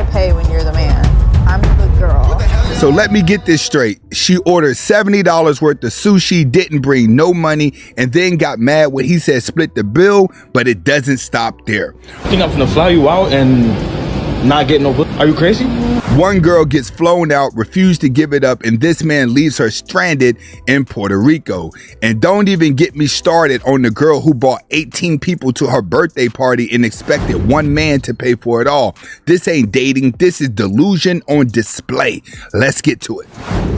I pay when you're the man? I'm the girl. So let me get this straight. She ordered $70 worth of sushi, didn't bring no money, and then got mad when he said split the bill, but it doesn't stop there. I think I'm gonna fly you out and not get no. Are you crazy? One girl gets flown out, refused to give it up, and this man leaves her stranded in Puerto Rico. And don't even get me started on the girl who brought 18 people to her birthday party and expected one man to pay for it all. This ain't dating, this is delusion on display. Let's get to it.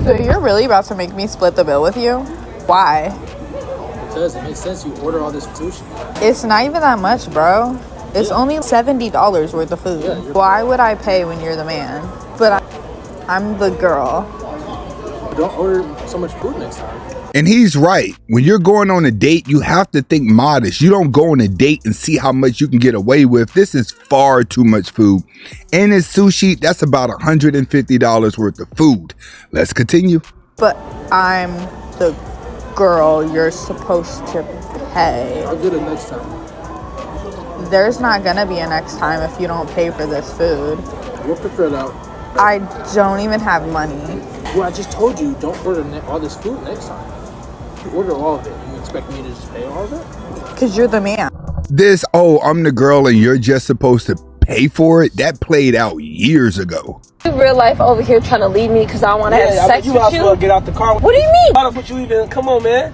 So you're really about to make me split the bill with you? Why? Because it makes sense. You order all this sushi. It's not even that much, bro. It's only $70 worth of food. Yeah, why would I pay when you're the man? But I'm the girl. Don't order so much food next time. And he's right. When you're going on a date, you have to think modest. You don't go on a date and see how much you can get away with. This is far too much food. And it's sushi, that's about $150 worth of food. Let's continue. But I'm the girl you're supposed to pay. I'll do it next time. There's not gonna be a next time if you don't pay for this food. We'll figure it out. I don't even have money. Well, I just told you, don't order all this food next time. You order all of it. You expect me to just pay all of it? Because you're the man. This, oh, I'm the girl and you're just supposed to pay for it, that played out years ago. You real life over here trying to leave me because I want to have sex with you? You get out the car. What do you mean? Why don't you even, come on, man.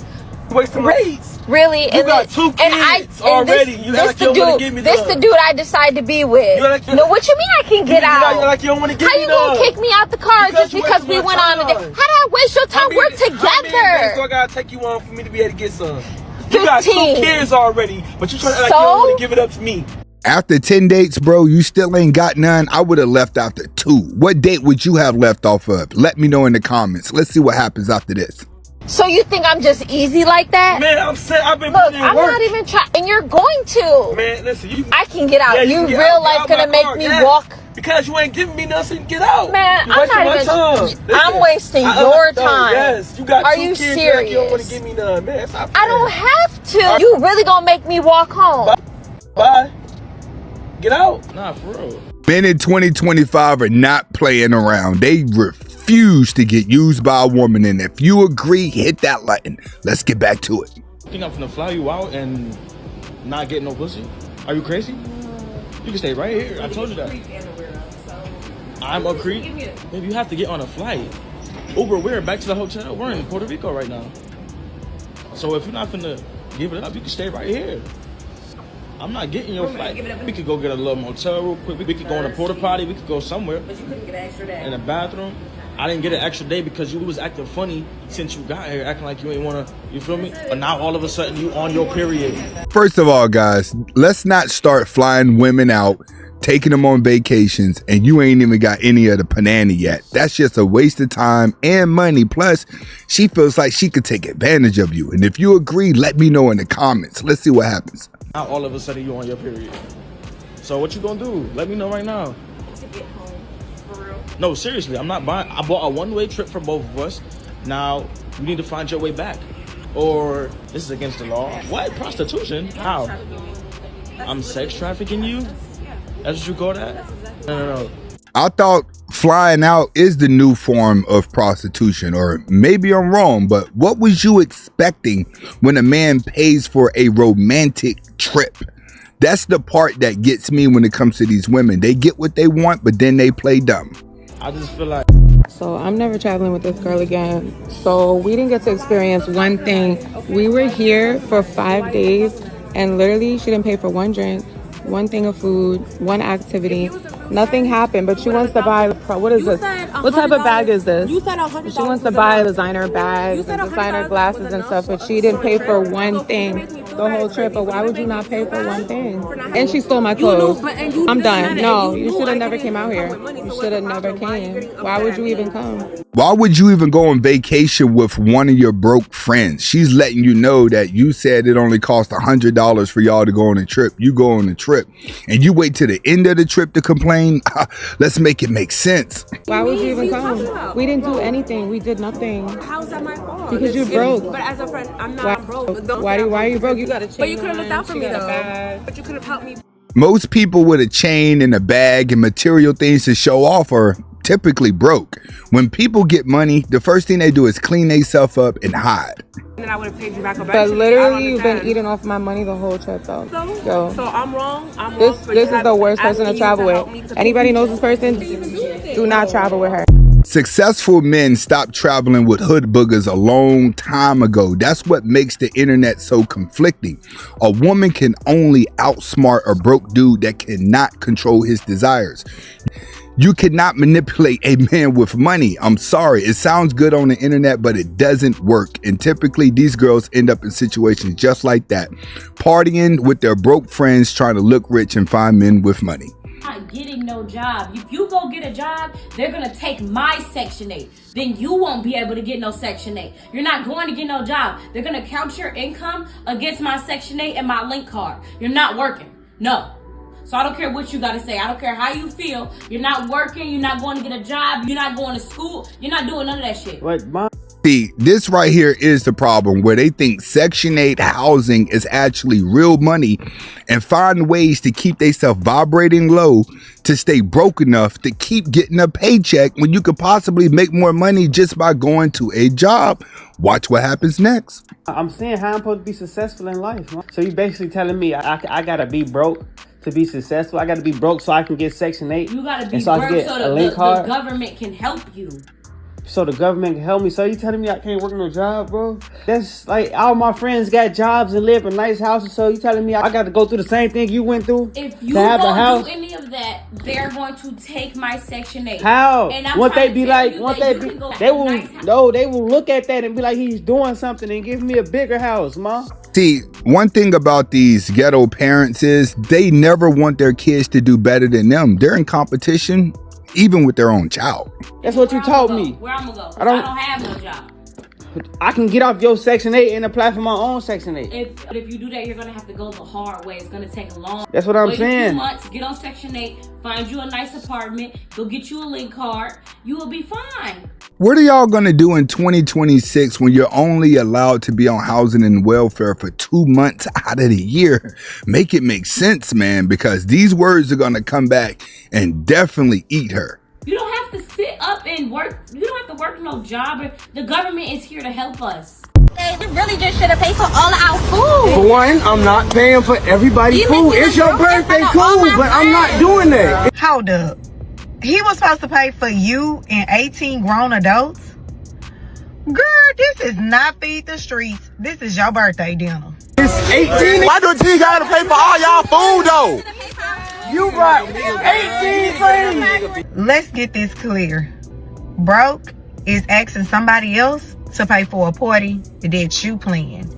Waste some rates. Really? You got two kids already. This the dude I decide to be with. No, what you mean I can get out? Like you don't want to give How you gonna kick me out the car just because we went on a date? How did I waste your time? We're together. I gotta take you on for me to be able to get some. You got 2 kids already, but you trying to act like you don't want to give it up to me. After 10 dates, bro, you still ain't got none. I would have left after 2. What date would you have left off of? Let me know in the comments. Let's see what happens after this. So you think I'm just easy like that? Man, I'm saying I've been putting in work. I'm not even trying, and you're going to. Man, listen, I can get out. Yeah, you real life gonna make me walk? Because you ain't giving me nothing. Get out. Man, I'm not even. I'm wasting your time. Yes, you got. Are 2 you kids serious? Like you don't want to give me none, man. I don't have to. You really gonna make me walk home? Bye. Get out. Nah, for real. Men in 2025 are not playing around. They refuse to get used by a woman. And if you agree, hit that button. Let's get back to it. You think I'm gonna fly you out and not get no pussy? Are you crazy? You can stay right here. I told you that. I'm a creep. Maybe you have to get on a flight. Uber, we're back to the hotel. We're in Puerto Rico right now. So if you're not gonna give it up, you can stay right here. I'm not getting your flight. We could go get a little motel real quick. We could go on a porta potty. We could go somewhere. But you couldn't get an extra day. In the bathroom. I didn't get an extra day because you was acting funny since you got here, acting like you ain't wanna, you feel me? But now all of a sudden you on your period. First of all, guys, let's not start flying women out, taking them on vacations, and you ain't even got any of the panani yet. That's just a waste of time and money. Plus, she feels like she could take advantage of you. And if you agree, let me know in the comments. Let's see what happens. Now all of a sudden you on your period. So what you gonna do? Let me know right now. To get home, for real. No, seriously, I'm not buying. I bought a one-way trip for both of us. Now you need to find your way back, or this is against the law. What? Prostitution? How? I'm sex trafficking you? That's what you call that? No. I thought flying out is the new form of prostitution, or maybe I'm wrong, but what was you expecting when a man pays for a romantic trip? That's the part that gets me when it comes to these women. They get what they want, but then they play dumb. I just feel like... So I'm never traveling with this girl again. So we didn't get to experience one thing. We were here for 5 days and literally she didn't pay for one drink, one thing of food, one activity. Nothing happened, but she wants to buy, what is this? What type of bag is this? You said $100. She wants to buy designer bags and designer glasses and stuff, but she didn't pay for one thing the whole trip. But why would you not pay for one thing? And she stole my clothes. I'm done. No, you should have never came out here. You should have never came. Why would you even come? Why would you even go on vacation with one of your broke friends? She's letting you know that you said it only cost $100 for y'all to go on a trip. You go on a trip and you wait to the end of the trip to complain. Let's make it make sense. Why would you even come? We didn't do anything. We did nothing. How's that my fault? Because you're broke. But as a friend, I'm not broke. Why are you broke? You got a chain. But you could have looked out for me though. Bag. But you could have helped me. Most people with a chain and a bag and material things to show off are typically broke. When people get money, the first thing they do is clean themselves up and hide. And I would have paid you back But literally, you've been eating off my money the whole trip, though. So I'm wrong. This is the worst person to travel with. Anybody knows this person? Do not travel with her. Successful men stopped traveling with hood boogers a long time ago. That's what makes the internet so conflicting. A woman can only outsmart a broke dude that cannot control his desires. You cannot manipulate a man with money. I'm sorry. It sounds good on the internet, but it doesn't work. And typically these girls end up in situations just like that, partying with their broke friends, trying to look rich and find men with money. Not getting no job. If you go get a job, they're gonna take my Section 8. Then you won't be able to get no Section 8. You're not going to get no job. They're gonna count your income against my Section 8 and my link card. You're not working. No. So I don't care what you gotta say. I don't care how you feel. You're not working. You're not going to get a job. You're not going to school. You're not doing none of that shit. See, this right here is the problem, where they think Section 8 housing is actually real money and find ways to keep themselves vibrating low to stay broke enough to keep getting a paycheck when you could possibly make more money just by going to a job. Watch what happens next. I'm saying how I'm supposed to be successful in life. So you basically telling me I gotta be broke to be successful? I gotta be broke so I can get Section 8? You gotta be so broke so the government can help you. So the government can help me. So you telling me I can't work no job, bro? That's like all my friends got jobs and live in nice houses. So you telling me I got to go through the same thing you went through? If you don't do any of that, they're going to take my Section 8. How? Won't they be like? They will look at that and be like, he's doing something and give me a bigger house, ma. See, one thing about these ghetto parents is they never want their kids to do better than them. They're in competition even with their own child. That's what you told me. Where I'm gonna go? I don't have no job. I can get off your Section 8 and apply for my own Section 8. If you do that, you're gonna have to go the hard way. It's gonna take a long. That's what I'm saying. Wait a few months, get on Section 8, find you a nice apartment, go get you a link card. You will be fine. What are y'all gonna do in 2026 when you're only allowed to be on housing and welfare for 2 months out of the year? Make it make sense, man, because these words are gonna come back and definitely eat her. You don't have to sit up and work. You don't have to work no job. The government is here to help us. We really just should have paid for all of our food. For one, I'm not paying for everybody's food. It's your birthday, cool, but I'm not doing that. Hold up. He was supposed to pay for you and 18 grown adults? Girl, this is not Feed the Streets. This is your birthday dinner. It's 18. Why do T gotta pay for all y'all food, though? You brought 18 things. Let's get this clear. Broke is asking somebody else to pay for a party that you planned.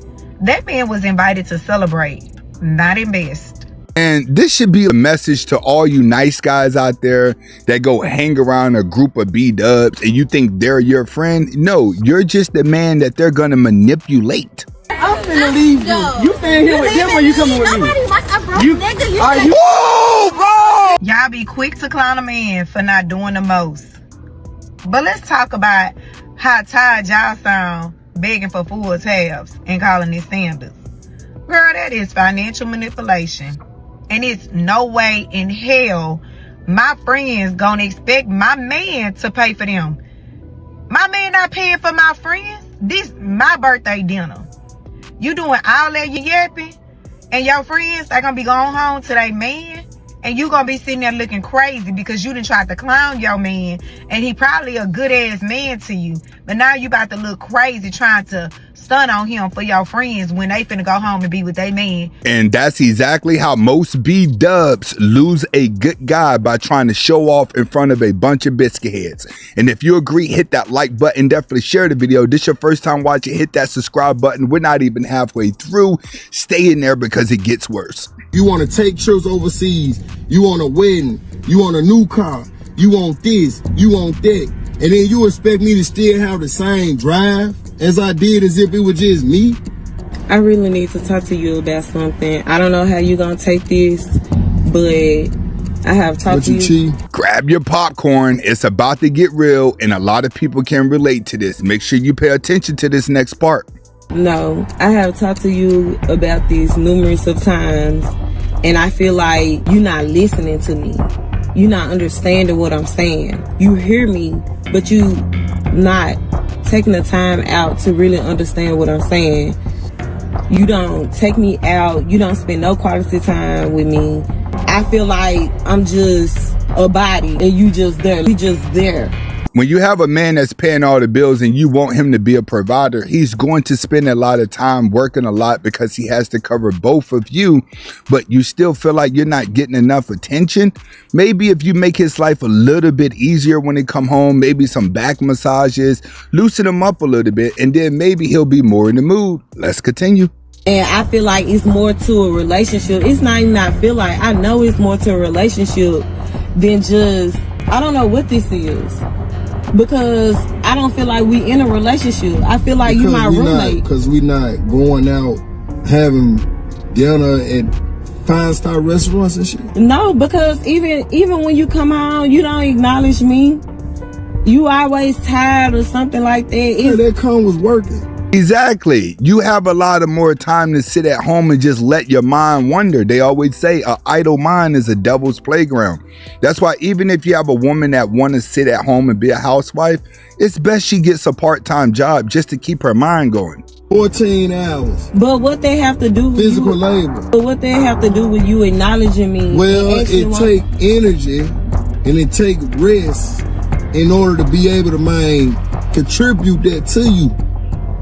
That man was invited to celebrate, not invest. And this should be a message to all you nice guys out there that go hang around a group of B-dubs and you think they're your friend. No, you're just the man that they're gonna manipulate. I'm finna leave you. You staying here with them or you coming with me? Nobody wants a broke nigga. Are you? Whoa, bro! Y'all be quick to clown a man for not doing the most. But let's talk about how tired y'all sound begging for full tabs and calling it standards. Girl, that is financial manipulation. And it's no way in hell my friends gonna expect my man to pay for them. My man not paying for my friends. This my birthday dinner. You doing all that yapping, and your friends they gonna be going home to their man, and you gonna be sitting there looking crazy because you done tried to clown your man, and he probably a good ass man to you, but now you about to look crazy trying to stun on him for your friends when they finna go home and be with their man. And that's exactly how most B-dubs lose a good guy, by trying to show off in front of a bunch of biscuit heads. And if you agree, hit that like button, definitely share the video. This your first time watching, hit that subscribe button. We're not even halfway through. Stay in there because it gets worse. You want to take trips overseas, you want a wedding, you want a new car, you want this, you want that, and then you expect me to still have the same drive as I did as if it was just me? I really need to talk to you about something. I don't know how you gonna take this, but I have talked to you. Grab your popcorn. It's about to get real, and a lot of people can relate to this. Make sure you pay attention to this next part. No, I have talked to you about this numerous of times, And I feel like you're not listening to me. You're not understanding what I'm saying. You hear me, but you not taking the time out to really understand what I'm saying. You don't take me out. You don't spend no quality time with me. I feel like I'm just a body and you just there. We just there. When you have a man that's paying all the bills and you want him to be a provider, he's going to spend a lot of time working a lot because he has to cover both of you, but you still feel like you're not getting enough attention. Maybe if you make his life a little bit easier when he come home, maybe some back massages, loosen him up a little bit, and then maybe he'll be more in the mood. Let's continue. And I feel like it's more to a relationship. It's not even I feel like. I know it's more to a relationship than just, I don't know what this is. Because I don't feel like we in a relationship. I feel like you my roommate. Because we not going out having dinner at 5-star restaurants and shit. No, because even when you come home, you don't acknowledge me. You always tired or something like that. Yeah, that come was working. Exactly. You have a lot of more time to sit at home and just let your mind wander. They always say an idle mind is a devil's playground. That's why even if you have a woman that want to sit at home and be a housewife, it's best she gets a part-time job just to keep her mind going. 14 hours. But what they have to do with physical labor. But what they have to do with you acknowledging me. Well, it take energy and it take rest in order to be able to contribute that to you.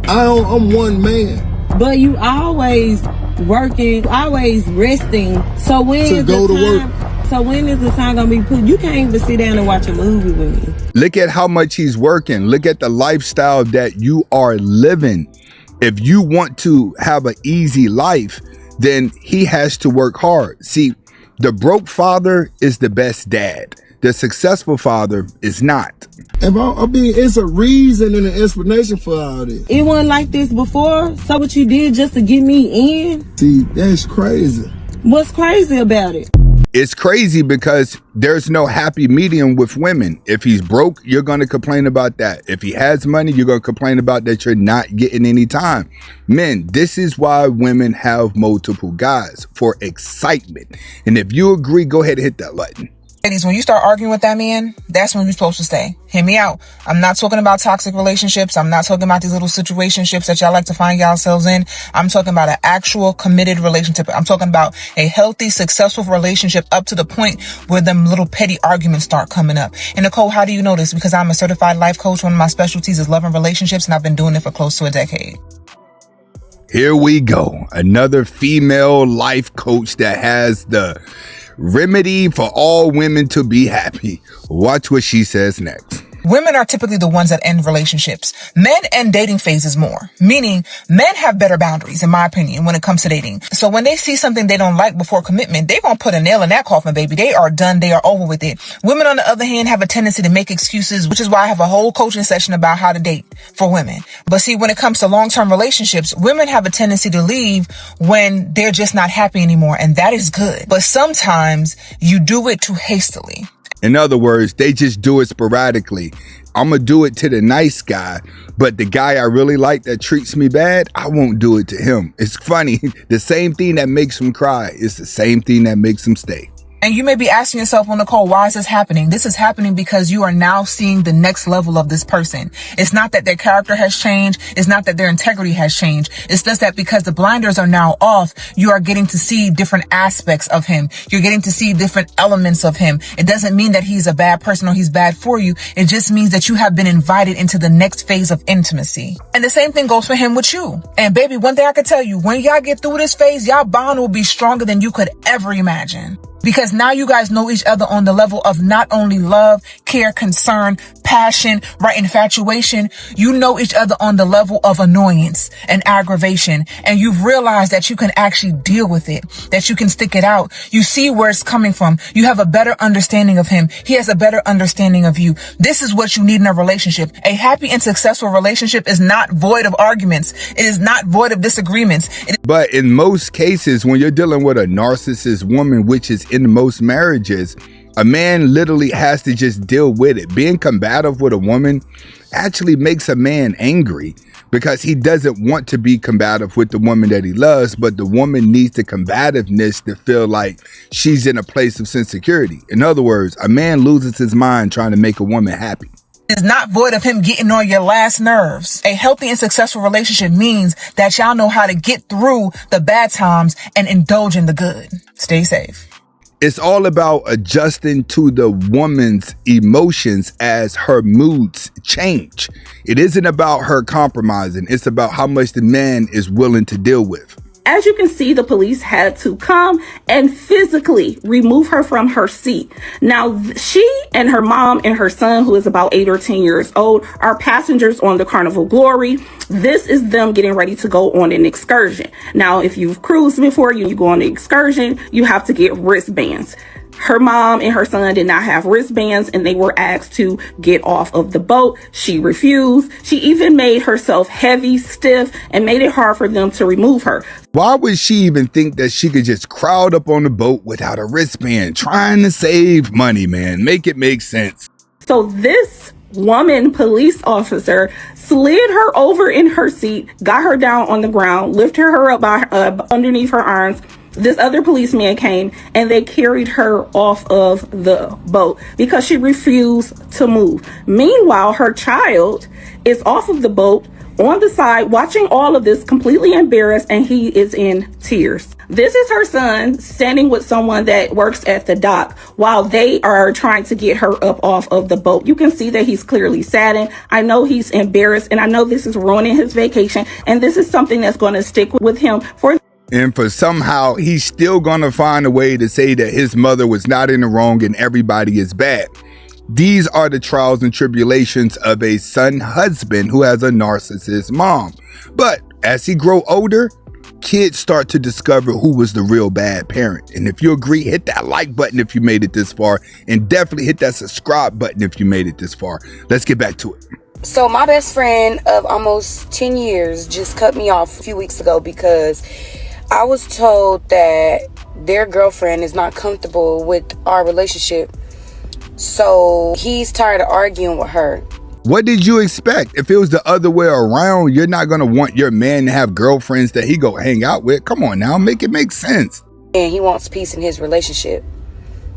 I'm one man. But you always working, always resting. So when is the time? So when is the time gonna be put? You can't even sit down and watch a movie with me. Look at how much he's working. Look at the lifestyle that you are living. If you want to have an easy life, then he has to work hard. See, the broke father is the best dad. The successful father is not. It's a reason and an explanation for all this. It wasn't like this before. So what you did just to get me in? See, that's crazy. What's crazy about it? It's crazy because there's no happy medium with women. If he's broke, you're going to complain about that. If he has money, you're going to complain about that you're not getting any time. Men, this is why women have multiple guys, for excitement. And if you agree, go ahead and hit that button. Ladies, when you start arguing with that man, that's when you're supposed to stay. Hear me out. I'm not talking about toxic relationships. I'm not talking about these little situationships that y'all like to find yourselves in. I'm talking about an actual committed relationship. I'm talking about a healthy, successful relationship up to the point where them little petty arguments start coming up. And Nicole, how do you know this? Because I'm a certified life coach. One of my specialties is love and relationships, and I've been doing it for close to a decade. Here we go. Another female life coach that has the remedy for all women to be happy. Watch what she says next. Women are typically the ones that end relationships. Men end dating phases more, meaning men have better boundaries, in my opinion, when it comes to dating. So when they see something they don't like before commitment, they gonna put a nail in that coffin, baby. They are done. They are over with it. Women, on the other hand, have a tendency to make excuses, which is why I have a whole coaching session about how to date for women. But see, when it comes to long-term relationships, women have a tendency to leave when they're just not happy anymore, and that is good. But sometimes you do it too hastily. In other words, they just do it sporadically. I'm going to do it to the nice guy, but the guy I really like that treats me bad, I won't do it to him. It's funny. The same thing that makes him cry is the same thing that makes him stay. And you may be asking yourself, well, Nicole, why is this happening? This is happening because you are now seeing the next level of this person. It's not that their character has changed. It's not that their integrity has changed. It's just that because the blinders are now off, you are getting to see different aspects of him. You're getting to see different elements of him. It doesn't mean that he's a bad person or he's bad for you. It just means that you have been invited into the next phase of intimacy. And the same thing goes for him with you. And baby, one thing I can tell you, when y'all get through this phase, y'all bond will be stronger than you could ever imagine. Because now you guys know each other on the level of not only love, care, concern, passion, right, infatuation. You know each other on the level of annoyance and aggravation. And you've realized that you can actually deal with it, that you can stick it out. You see where it's coming from. You have a better understanding of him. He has a better understanding of you. This is what you need in a relationship. A happy and successful relationship is not void of arguments. It is not void of disagreements. But in most cases, when you're dealing with a narcissist woman, which is in most marriages, A man literally has to just deal with it. Being combative with a woman actually makes a man angry because he doesn't want to be combative with the woman that he loves, but the woman needs the combativeness to feel like she's in a place of insecurity. In other words, a man loses his mind trying to make a woman happy. Is not void of him getting on your last nerves. A healthy and successful relationship means that y'all know how to get through the bad times and indulge in the good. Stay safe. It's all about adjusting to the woman's emotions as her moods change. It isn't about her compromising. It's about how much the man is willing to deal with. As you can see, the police had to come and physically remove her from her seat. Now, she and her mom and her son, who is about 8 or 10 years old, are passengers on the Carnival Glory. This is them getting ready to go on an excursion. Now, if you've cruised before, you go on an excursion, you have to get wristbands. Her mom and her son did not have wristbands, and they were asked to get off of the boat. She refused. She even made herself heavy, stiff, and made it hard for them to remove her. Why would she even think that she could just crowd up on the boat without a wristband? Trying to save money, man. Make it make sense. So this woman police officer slid her over in her seat, got her down on the ground, lifted her up by underneath her arms. This other policeman came and they carried her off of the boat because she refused to move. Meanwhile, her child is off of the boat on the side watching all of this, completely embarrassed, and he is in tears. This is her son standing with someone that works at the dock while they are trying to get her up off of the boat. You can see that he's clearly saddened. I know he's embarrassed, and I know this is ruining his vacation, and this is something that's going to stick with him for somehow he's still gonna find a way to say that his mother was not in the wrong and everybody is bad. These are the trials and tribulations of a son husband who has a narcissist mom. But as he grow older, kids start to discover who was the real bad parent. And if you agree, hit that like button if you made it this far, and definitely hit that subscribe button if you made it this far. Let's get back to it. So my best friend of almost 10 years just cut me off a few weeks ago because I was told that their girlfriend is not comfortable with our relationship. So he's tired of arguing with her. What did you expect? If it was the other way around, you're not going to want your man to have girlfriends that he go hang out with. Come on now, make it make sense. And he wants peace in his relationship.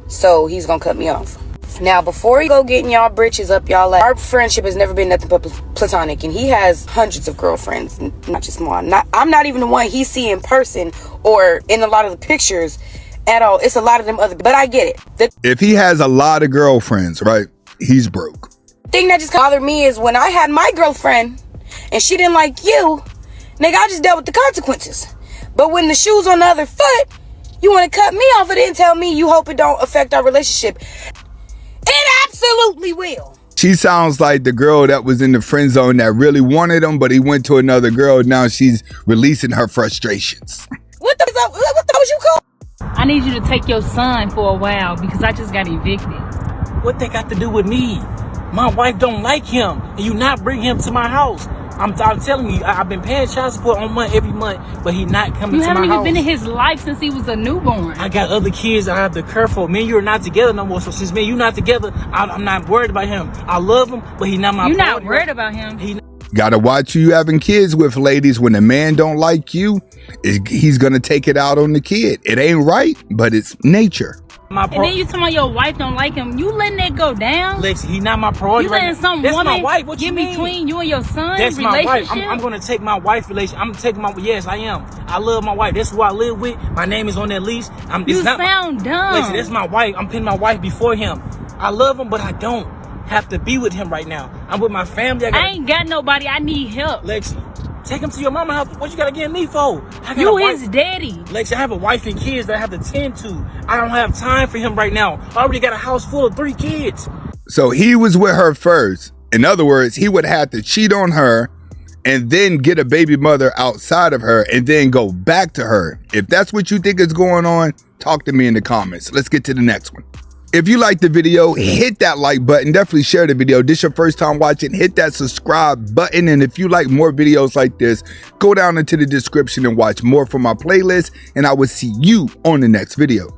So he's going to cut me off. Now, before you go getting y'all britches up y'all, our friendship has never been nothing but platonic, and he has hundreds of girlfriends, not just one. I'm not even the one he see in person or in a lot of the pictures at all. It's a lot of them other, but I get it. If he has a lot of girlfriends, right, he's broke. The thing that just bothered me is when I had my girlfriend and she didn't like you, nigga, I just dealt with the consequences. But when the shoe's on the other foot, you want to cut me off and then tell me you hope it don't affect our relationship. It absolutely will. She sounds like the girl that was in the friend zone that really wanted him, but he went to another girl. Now she's releasing her frustrations. What the was you call? I need you to take your son for a while because I just got evicted. What they got to do with me? My wife don't like him, and you not bring him to my house. I'm telling you, I've been paying child support every month, but he not coming to my house. You haven't even been in his life since he was a newborn. I got other kids I have to care for. Me and you are not together no more, so since me and you not together, I'm not worried about him. I love him, but he not my You're not worried about him. Gotta watch who you having kids with, ladies. When a man don't like you, he's gonna take it out on the kid. It ain't right, but it's nature. And then you talking about your wife don't like him. You letting that go down? Lexi, he not my priority. You letting some That's woman my wife. What get you mean? Between you and your son? That's relationship? my wife. I'm gonna take my wife relationship. I'm taking my yes, I am. I love my wife. That's who I live with. My name is on that lease. You sound dumb. Lexi, that's my wife. I'm putting my wife before him. I love him, but I don't have to be with him right now. I'm with my family. I ain't got nobody. I need help. Lexi, take him to your mama house. What you gotta get me for? You his daddy. Lexi, I have a wife and kids that I have to tend to. I don't have time for him right now. I already got a house full of 3 kids. So he was with her first. In other words, he would have to cheat on her and then get a baby mother outside of her and then go back to her. If that's what you think is going on, talk to me in the comments. Let's get to the next one. If you liked the video, hit that like button. Definitely share the video. This your first time watching, hit that subscribe button. And if you like more videos like this, go down into the description and watch more from my playlist. And I will see you on the next video.